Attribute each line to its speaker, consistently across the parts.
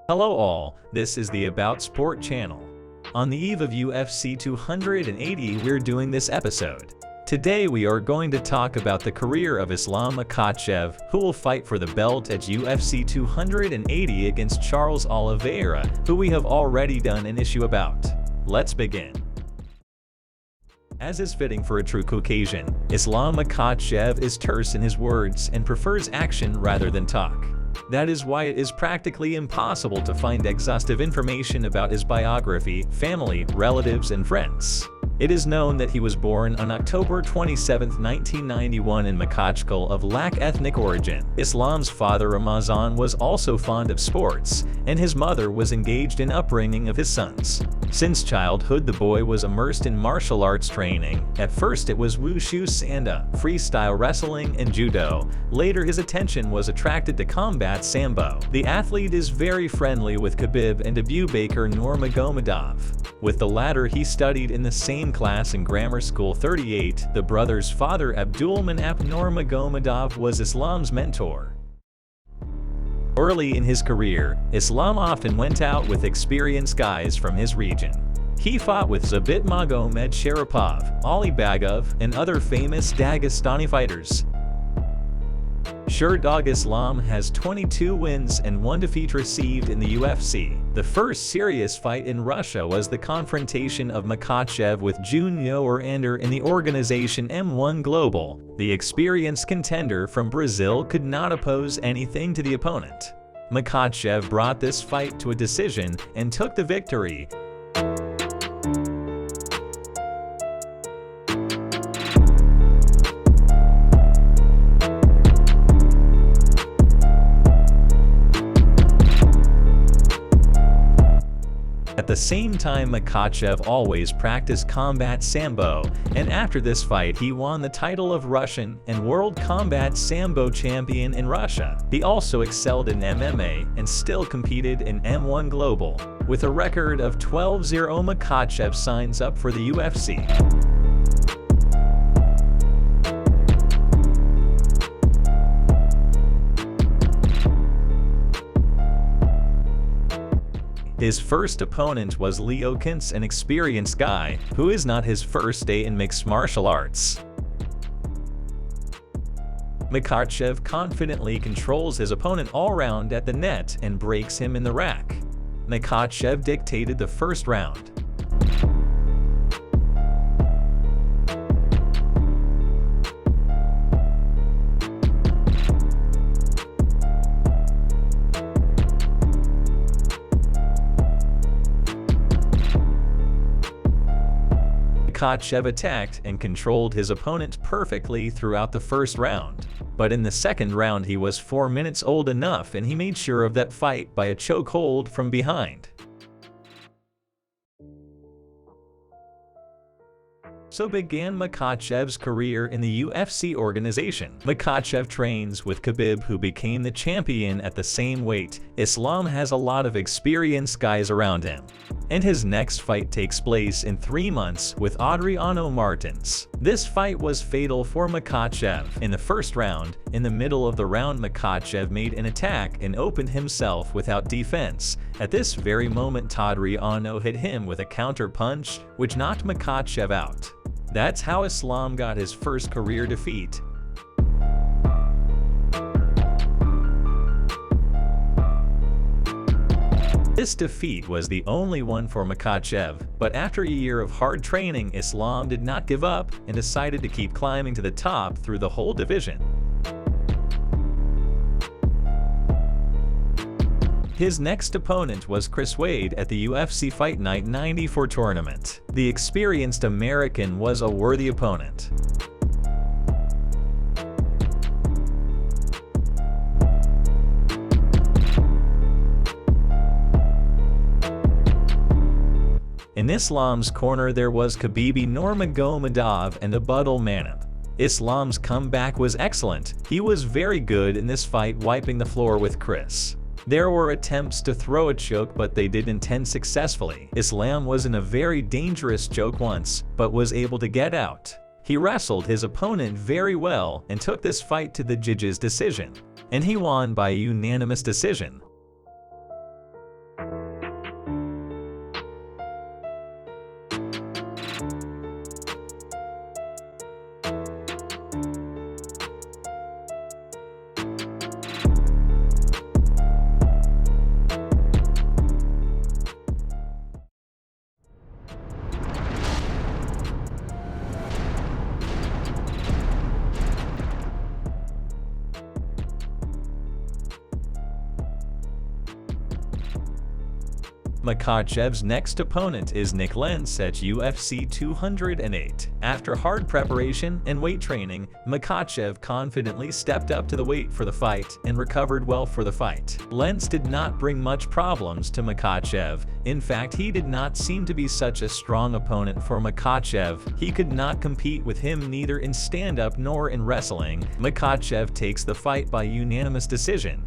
Speaker 1: Hello all, this is the About Sport channel. On the eve of UFC 280, we're doing this episode. Today we are going to talk about the career of Islam Makhachev, who will fight for the belt at UFC 280 against Charles Oliveira, who we have already done an issue about. Let's begin. As is fitting for a true Caucasian, Islam Makhachev is terse in his words and prefers action rather than talk. That is why it is practically impossible to find exhaustive information about his biography, family, relatives, and friends. It is known that he was born on October 27, 1991 in Makhachev of Lak ethnic origin. Islam's father Ramazan was also fond of sports, and his mother was engaged in upbringing of his sons. Since childhood, the boy was immersed in martial arts training. At first it was wushu sanda, freestyle wrestling, and judo. Later his attention was attracted to combat sambo. The athlete is very friendly with Khabib and Abdulmanap Nurmagomedov. With the latter he studied in the same class in Grammar School 38. The brother's father Abdulmanap Nurmagomedov was Islam's mentor. Early in his career, Islam often went out with experienced guys from his region. He fought with Zabit Magomed Sharipov, Ali Bagov, and other famous Dagestani fighters. Islam has 22 wins and 1 defeat received in the UFC. The first serious fight in Russia was the confrontation of Makhachev with Junior Ander in the organization M1 Global. The experienced contender from Brazil could not oppose anything to the opponent. Makhachev brought this fight to a decision and took the victory. At the same time, Makhachev always practiced combat sambo, and after this fight he won the title of Russian and World Combat Sambo Champion in Russia. He also excelled in MMA and still competed in M1 Global. With a record of 12-0, Makhachev signs up for the UFC. His first opponent was Leo Kintz, an experienced guy, who is not his first day in mixed martial arts. Makhachev confidently controls his opponent all round at the net and breaks him in the rack. Makhachev dictated the first round. Makhachev attacked and controlled his opponent perfectly throughout the first round. But in the second round he was 4 minutes old enough and he made sure of that fight by a chokehold from behind. So began Makhachev's career in the UFC organization. Makhachev trains with Khabib, who became the champion at the same weight. Islam has a lot of experienced guys around him. And his next fight takes place in 3 months with Adriano Martins. This fight was fatal for Makhachev. In the first round, in the middle of the round, Makhachev made an attack and opened himself without defense. At this very moment, Adriano hit him with a counter punch, which knocked Makhachev out. That's how Islam got his first career defeat. This defeat was the only one for Makhachev, but after a year of hard training, Islam did not give up and decided to keep climbing to the top through the whole division. His next opponent was Chris Wade at the UFC Fight Night 94 tournament. The experienced American was a worthy opponent. In Islam's corner there was Khabib Nurmagomedov and Abdulmanap. Islam's comeback was excellent. He was very good in this fight, wiping the floor with Chris. There were attempts to throw a choke, but they didn't end successfully. Islam was in a very dangerous choke once, but was able to get out. He wrestled his opponent very well and took this fight to the judges' decision, and he won by a unanimous decision. Makhachev's next opponent is Nick Lentz at UFC 208. After hard preparation and weight training, Makhachev confidently stepped up to the weight for the fight and recovered well for the fight. Lentz did not bring much problems to Makhachev. In fact, he did not seem to be such a strong opponent for Makhachev. He could not compete with him neither in stand-up nor in wrestling. Makhachev takes the fight by unanimous decision.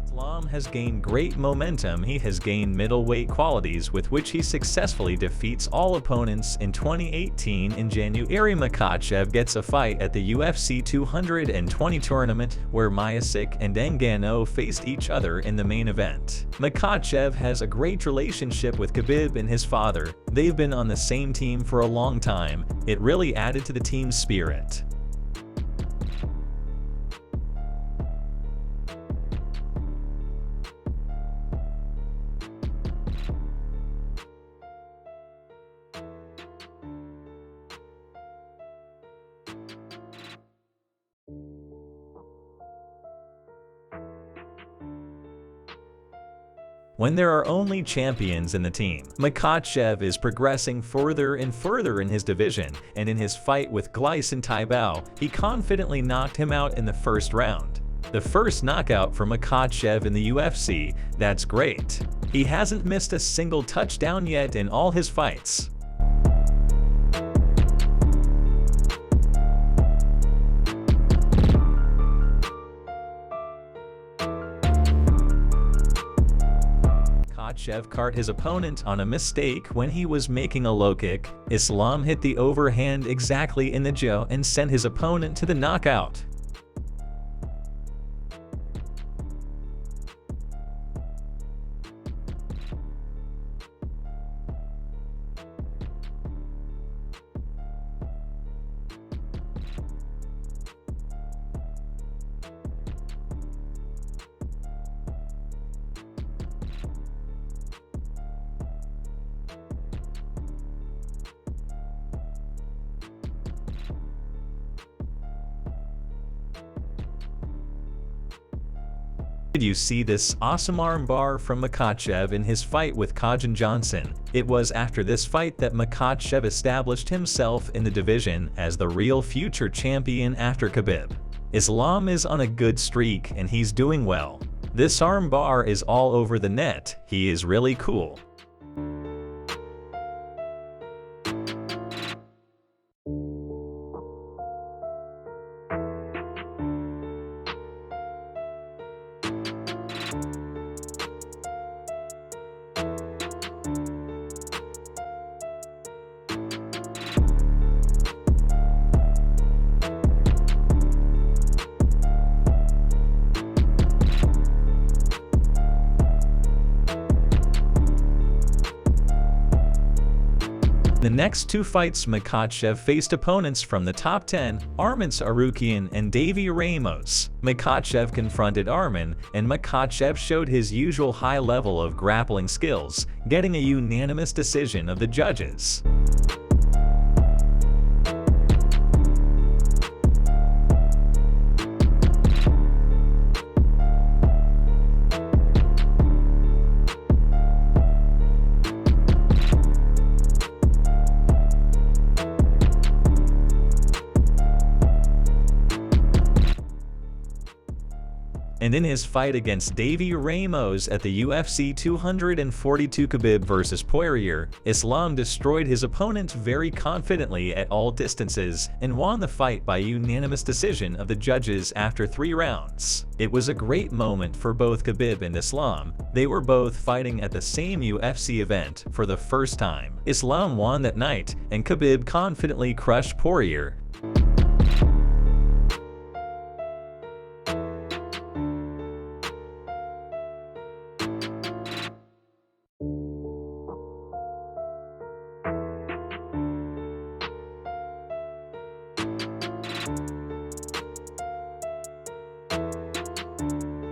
Speaker 1: Islam has gained great momentum. He has gained middleweight qualities with which he successfully defeats all opponents. In 2018, in January, Makhachev gets a fight at the UFC 220 tournament where Miocic and Ngannou faced each other in the main event. Makhachev has a great relationship with Khabib and his father. They've been on the same team for a long time. It really added to the team's spirit. When there are only champions in the team, Makhachev is progressing further and further in his division, and in his fight with Gleison Tibau, he confidently knocked him out in the first round. The first knockout for Makhachev in the UFC, that's great. He hasn't missed a single touchdown yet in all his fights. Makhachev caught his opponent on a mistake when he was making a low kick. Islam hit the overhand exactly in the jaw and sent his opponent to the knockout. Did you see this awesome armbar from Makhachev in his fight with Kajan Johnson? It was after this fight that Makhachev established himself in the division as the real future champion after Khabib. Islam is on a good streak and he's doing well. This armbar is all over the net. He is really cool. The next two fights, Makhachev faced opponents from the top 10, Arman Tsarukyan and Davy Ramos. Makhachev confronted Arman, and Makhachev showed his usual high level of grappling skills, getting a unanimous decision of the judges. And in his fight against Davy Ramos at the UFC 242 Khabib vs. Poirier, Islam destroyed his opponent very confidently at all distances and won the fight by unanimous decision of the judges after 3 rounds. It was a great moment for both Khabib and Islam. They were both fighting at the same UFC event for the first time. Islam won that night, and Khabib confidently crushed Poirier.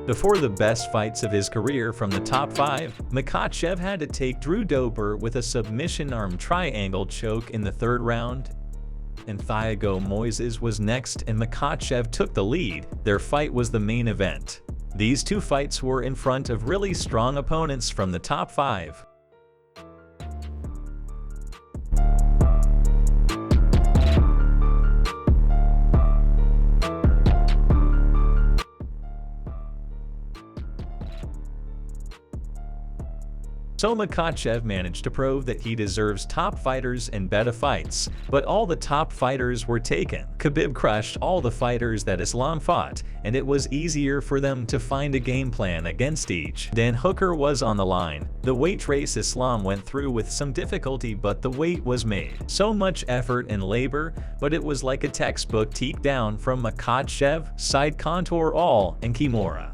Speaker 1: Before the best fights of his career from the top 5, Makhachev had to take Drew Dober with a submission arm triangle choke in the 3rd round. and Thiago Moises was next and Makhachev took the lead. Their fight was the main event. These two fights were in front of really strong opponents from the top 5. So Makhachev managed to prove that he deserves top fighters and better fights, but all the top fighters were taken. Khabib crushed all the fighters that Islam fought, and it was easier for them to find a game plan against each. Dan Hooker was on the line. The weight race Islam went through with some difficulty, but the weight was made. So much effort and labor, but it was like a textbook takedown from Makhachev, side contour all, and Kimura.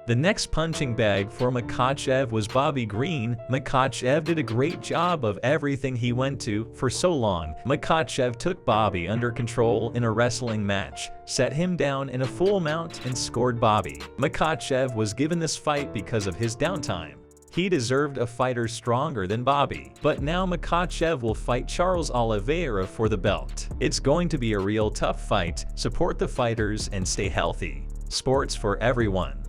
Speaker 1: The next punching bag for Makhachev was Bobby Green. Makhachev did a great job of everything he went to for so long. Makhachev took Bobby under control in a wrestling match, set him down in a full mount and scored Bobby. Makhachev was given this fight because of his downtime. He deserved a fighter stronger than Bobby. But now Makhachev will fight Charles Oliveira for the belt. It's going to be a real tough fight. Support the fighters and stay healthy. Sports for everyone.